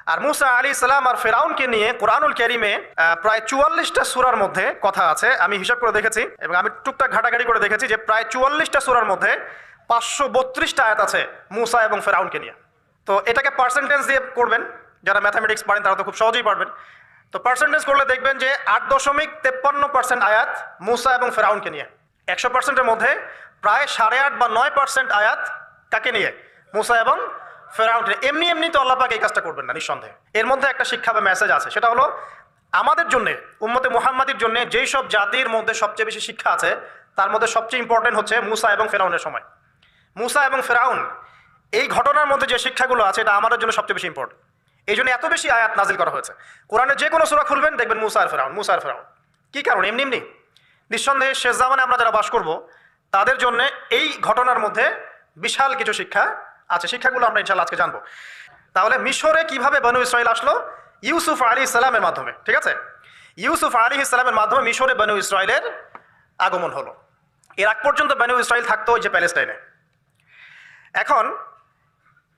আর মুসা আলাইহিস সালাম আর ফেরাউনকে নিয়ে কোরআনুল কারীমে প্রায় 44টা সূরার মধ্যে কথা আছে। আমি হিসাব করে দেখেছি এবং আমি টুকটাক ঘাটাঘাটি করে দেখেছি যে প্রায় 44টা সূরার মধ্যে 532টা আয়াত আছে মুসা এবং ফেরাউনকে নিয়ে। তো এটাকে পার্সেন্টেজ দিয়ে করবেন, যারা ম্যাথামেটিক্স পারেন তারা তো খুব সহজেই পারবেন। তো পার্সেন্টেজ করলে দেখবেন যে 8.53% আয়াত মুসা এবং ফেরাউনকে নিয়ে। 100%-এর মধ্যে প্রায় 8.5 বা 9% আয়াত কাকে নিয়ে? মুসা এবং ফেরাউনকে। এমনি এমনি তো আল্লাহ পাক এই কাজটা করবেন না নিঃসন্দেহে। এর মধ্যে একটা শিক্ষা বা মেসেজ আছে, সেটা হলো আমাদের জন্যে, উম্মতে মুহাম্মাদির জন্য যেই সব জাতির মধ্যে সবচেয়ে বেশি শিক্ষা আছে তার মধ্যে সবচেয়ে ইম্পর্টেন্ট হচ্ছে মুসা এবং ফেরাউনের সময়। মুসা এবং ফেরাউন এই ঘটনার মধ্যে যে শিক্ষাগুলো আছে এটা আমাদের জন্য সবচেয়ে বেশি ইম্পর্টেন্ট। এই জন্য এত বেশি আয়াত নাজিল করা হয়েছে। কোরআনে যে কোনো সূরা খুলবেন দেখবেন মুসা আর ফেরাউন, মুসা আর ফেরাউন। কী কারণ? এমনি এমনি নিঃসন্দেহে শেষ জামানে আমরা যারা বাস করব তাদের জন্য এই ঘটনার মধ্যে বিশাল কিছু শিক্ষা আছে। শিক্ষাগুলো আমরা ইনশাআল্লাহ আজকে জানবো। তাহলে মিশরে কিভাবে বনু ইসরাইল আসলো? ইউসুফ আলাইহিস সালামের মাধ্যমে। ঠিক আছে, ইউসুফ আলাইহিস সালামের মাধ্যমে মিশরে বনু ইসরাইলের আগমন হলো। এর আগ পর্যন্ত বনু ইসরাইল থাকতো ওই যে প্যালেস্টাইনে। এখন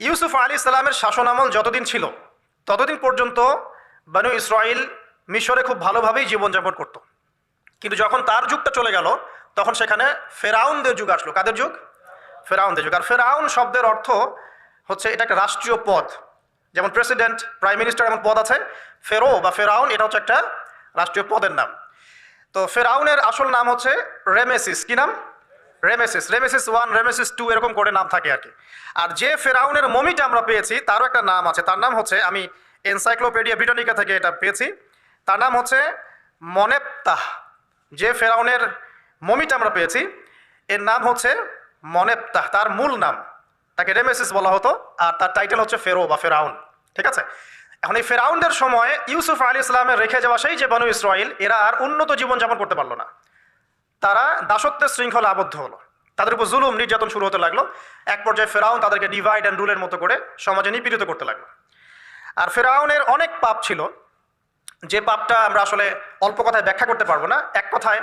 ইউসুফ আলাইহিস সালামের শাসন আমল যতদিন ছিল ততদিন পর্যন্ত বনু ইসরাইল মিশরে খুব ভালোভাবেই জীবনযাপন করত। কিন্তু যখন তার যুগটা চলে গেল তখন সেখানে ফেরাউনদের যুগ আসলো। কাদের যুগ? ফেরাউনদের যুগ। আর ফেরাউন শব্দের অর্থ হচ্ছে এটা একটা রাষ্ট্রীয় পদ, যেমন প্রেসিডেন্ট, প্রাইম মিনিস্টার এমন পদ আছে। ফেরো বা ফেরাউন এটা হচ্ছে একটা রাষ্ট্রীয় পদের নাম। তো ফেরাউনের আসল নাম হচ্ছে রেমেসিস। কি নাম? রেমেসিস। রেমেসিস 1, রেমেসিস 2 এরকম করে নাম থাকে আর কি। আর যে ফেরাউনের মমিটা আমরা পেয়েছি তারও একটা নাম আছে। তার নাম হচ্ছে, আমি এনসাইক্লোপিডিয়া ব্রিটানিকা থেকে এটা পেয়েছি, তার নাম হচ্ছে মনেপ্তাহ। যে ফেরাউনের মমিটা আমরা পেয়েছি এর নাম হচ্ছে মনেপ্তাহ। তার মূল নাম, তাকে রেমেসিস বলা হতো, আর তার টাইটেল হচ্ছে ফেরো বা ফেরাউন। ঠিক আছে, এখন এই ফেরাউনদের সময় ইউসুফ আলাইহিস সালামের রেখে যাওয়া সেই যে বনু ইসরাইল, এরা আর উন্নত জীবনযাপন করতে পারলো না। তারা দাসত্বের শৃঙ্খলা আবদ্ধ হলো, তাদের উপর জুলুম নির্যাতন শুরু হতে লাগলো। এক পর্যায়ে ফেরাউন তাদেরকে ডিভাইড অ্যান্ড রুলের মতো করে সমাজে নিপীড়িত করতে লাগলো। আর ফেরাউনের অনেক পাপ ছিল, যে পাপটা আমরা আসলে অল্প কথায় ব্যাখ্যা করতে পারবো না। এক কথায়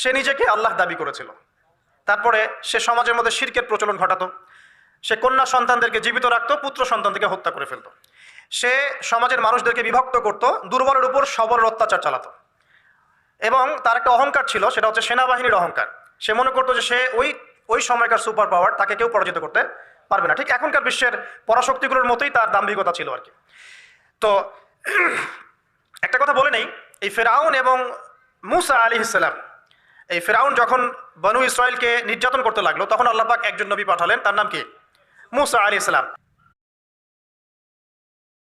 সে নিজেকে আল্লাহ দাবি করেছিল। তারপরে সে সমাজের মধ্যে শিরকের প্রচলন ঘটাতো। সে কন্যা সন্তানদেরকে জীবিত রাখতো, পুত্র সন্তানদেরকে হত্যা করে ফেলতো। সে সমাজের মানুষদেরকে বিভক্ত করত, দুর্বলের উপর সবলের অত্যাচার চালাতো। এবং তার একটা অহংকার ছিল, সেটা হচ্ছে সেনাবাহিনীর অহংকার। সে মনে করতো যে সে ওই সময়কার সুপার পাওয়ার, তাকে কেউ পরাজিত করতে পারবে না। ঠিক এখনকার বিশ্বের পরাশক্তিগুলোর মতোই তার দাম্ভিকতা ছিল আর কি। তো একটা কথা বলে নেই, এই ফেরাউন এবং মুসা আলাইহিস সালাম, এই ফেরাউন যখন বনু ইসরাইলকে নির্যাতন করতে লাগলো তখন আল্লাহ পাক একজন নবী পাঠালেন, তার নাম কি? মুসা আলাইহিস সালাম।